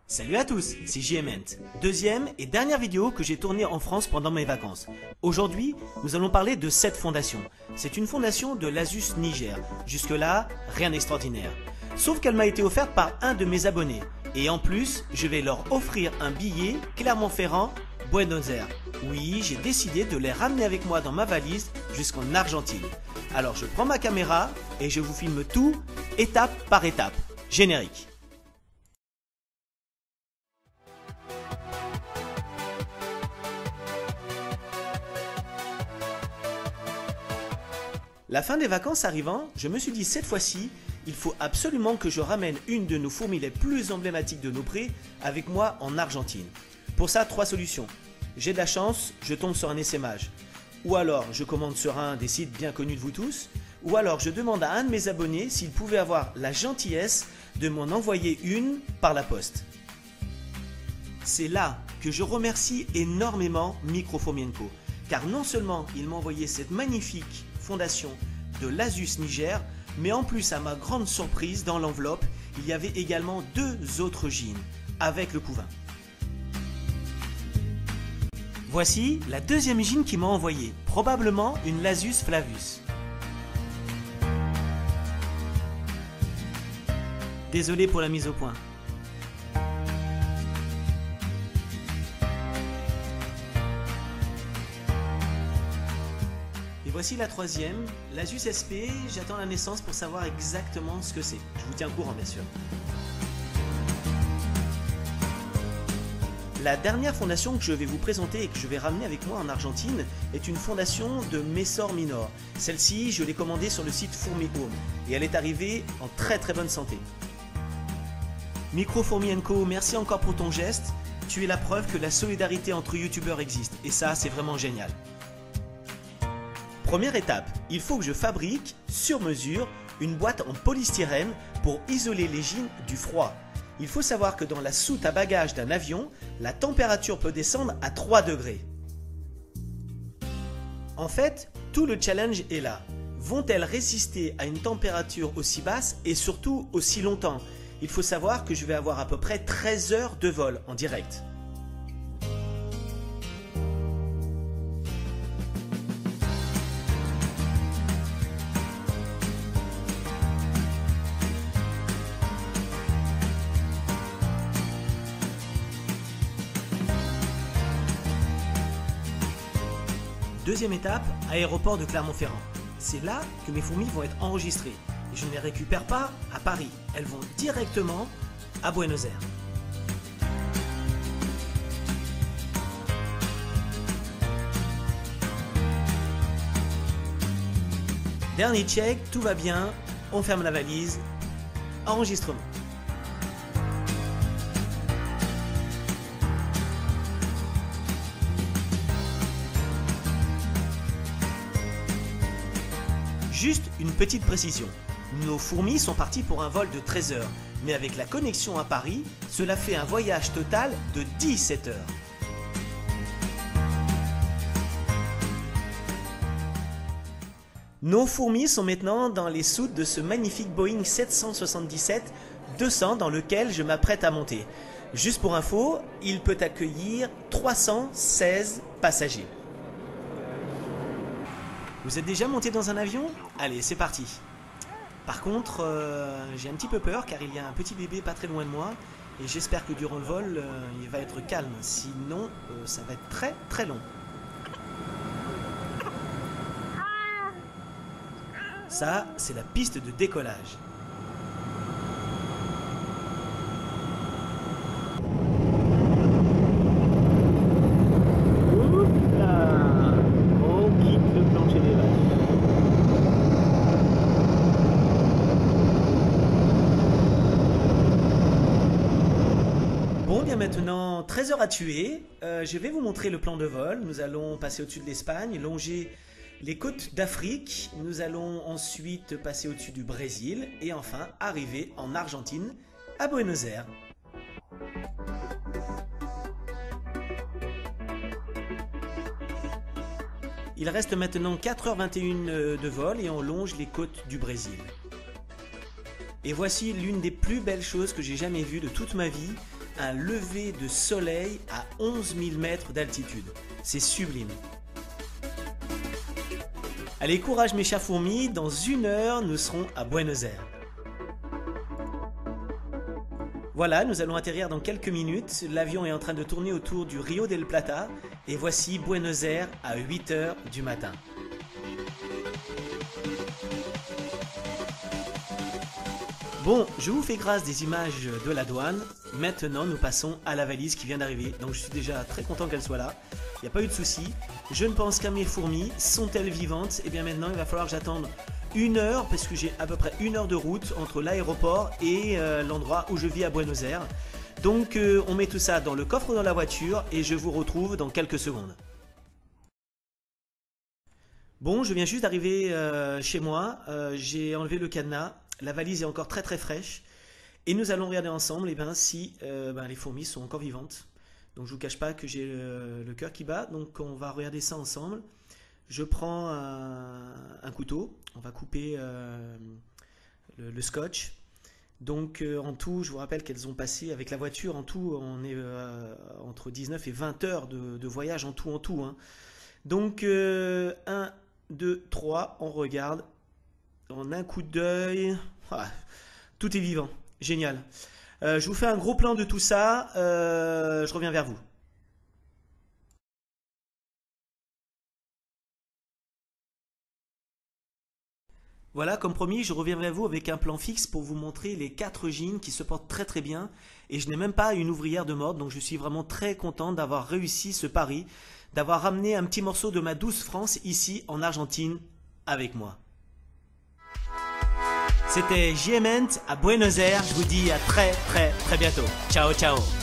Salut à tous, c'est JMent. Deuxième et dernière vidéo que j'ai tournée en France pendant mes vacances. Aujourd'hui, nous allons parler de cette fondation. C'est une fondation de l'Asus Niger. Jusque-là, rien d'extraordinaire. Sauf qu'elle m'a été offerte par un de mes abonnés. Et en plus, je vais leur offrir un billet Clermont-Ferrand, Buenos Aires. Oui, j'ai décidé de les ramener avec moi dans ma valise jusqu'en Argentine. Alors je prends ma caméra et je vous filme tout, étape par étape. Générique. La fin des vacances arrivant, je me suis dit cette fois-ci, il faut absolument que je ramène une de nos fourmis les plus emblématiques de nos prés avec moi en Argentine. Pour ça, 3 solutions. J'ai de la chance, je tombe sur un essaimage. Ou alors je commande sur un des sites bien connus de vous tous. Ou alors je demande à un de mes abonnés s'il pouvait avoir la gentillesse de m'en envoyer une par la poste. C'est là que je remercie énormément Microfourmienko. Car non seulement il m'a envoyé cette magnifique fondation de l'Asus Niger, mais en plus à ma grande surprise dans l'enveloppe, il y avait également 2 autres jeans avec le couvain. Voici la deuxième jean qu'il m'a envoyée, probablement une l'Asus Flavus. Désolé pour la mise au point. Et voici la troisième, l'Asus SP, j'attends la naissance pour savoir exactement ce que c'est. Je vous tiens au courant bien sûr. La dernière fondation que je vais vous présenter et que je vais ramener avec moi en Argentine est une fondation de Messor Minor. Celle-ci, je l'ai commandée sur le site Fourmi Home et elle est arrivée en très bonne santé. Microfourmienko, merci encore pour ton geste. Tu es la preuve que la solidarité entre youtubeurs existe et ça, c'est vraiment génial. Première étape, il faut que je fabrique, sur mesure, une boîte en polystyrène pour isoler les jeans du froid. Il faut savoir que dans la soute à bagages d'un avion, la température peut descendre à 3 degrés. En fait, tout le challenge est là. Vont-elles résister à une température aussi basse et surtout aussi longtemps? Il faut savoir que je vais avoir à peu près 13 heures de vol en direct. Deuxième étape, aéroport de Clermont-Ferrand. C'est là que mes fourmis vont être enregistrées. Et je ne les récupère pas à Paris. Elles vont directement à Buenos Aires. Dernier check, tout va bien. On ferme la valise. Enregistrement. Juste une petite précision, nos fourmis sont parties pour un vol de 13 heures, mais avec la connexion à Paris, cela fait un voyage total de 17 heures. Nos fourmis sont maintenant dans les soutes de ce magnifique Boeing 777-200 dans lequel je m'apprête à monter. Juste pour info, il peut accueillir 316 passagers. Vous êtes déjà monté dans un avion? Allez, c'est parti. Par contre, j'ai un petit peu peur car il y a un petit bébé pas très loin de moi et j'espère que durant le vol, il va être calme. Sinon, ça va être très long. Ça, c'est la piste de décollage. Bon, bien maintenant, 13 heures à tuer. Je vais vous montrer le plan de vol. Nous allons passer au-dessus de l'Espagne, longer les côtes d'Afrique. Nous allons ensuite passer au-dessus du Brésil et enfin arriver en Argentine, à Buenos Aires. Il reste maintenant 4h21 de vol et on longe les côtes du Brésil. Et voici l'une des plus belles choses que j'ai jamais vues de toute ma vie, un lever de soleil à 11 000 mètres d'altitude. C'est sublime. Allez, courage mes chers fourmis, dans 1 heure nous serons à Buenos Aires. Voilà, nous allons atterrir dans quelques minutes, l'avion est en train de tourner autour du Rio del Plata et voici Buenos Aires à 8h du matin. Bon, je vous fais grâce des images de la douane. Maintenant, nous passons à la valise qui vient d'arriver. Donc, je suis déjà très content qu'elle soit là. Il n'y a pas eu de souci. Je ne pense qu'à mes fourmis. Sont-elles vivantes? Et bien maintenant, il va falloir que j'attende 1 heure, parce que j'ai à peu près 1 heure de route entre l'aéroport et l'endroit où je vis à Buenos Aires. Donc, on met tout ça dans le coffre dans la voiture et je vous retrouve dans quelques secondes. Bon, je viens juste d'arriver chez moi. J'ai enlevé le cadenas. La valise est encore très fraîche et nous allons regarder ensemble si les fourmis sont encore vivantes. Donc je ne vous cache pas que j'ai le cœur qui bat, donc on va regarder ça ensemble. Je prends un couteau, on va couper le scotch. Donc en tout, je vous rappelle qu'elles ont passé avec la voiture, en tout on est entre 19 et 20 heures de voyage en tout. Hein. Donc 1, 2, 3, on regarde. En un coup d'œil, tout est vivant, génial. Je vous fais un gros plan de tout ça, je reviens vers vous. Voilà, comme promis, je reviens vers vous avec un plan fixe pour vous montrer les 4 jeans qui se portent très bien. Et je n'ai même pas une ouvrière de mode, donc je suis vraiment très content d'avoir réussi ce pari, d'avoir ramené un petit morceau de ma douce France ici en Argentine avec moi. C'était JMent à Buenos Aires, je vous dis à très bientôt. Ciao ciao.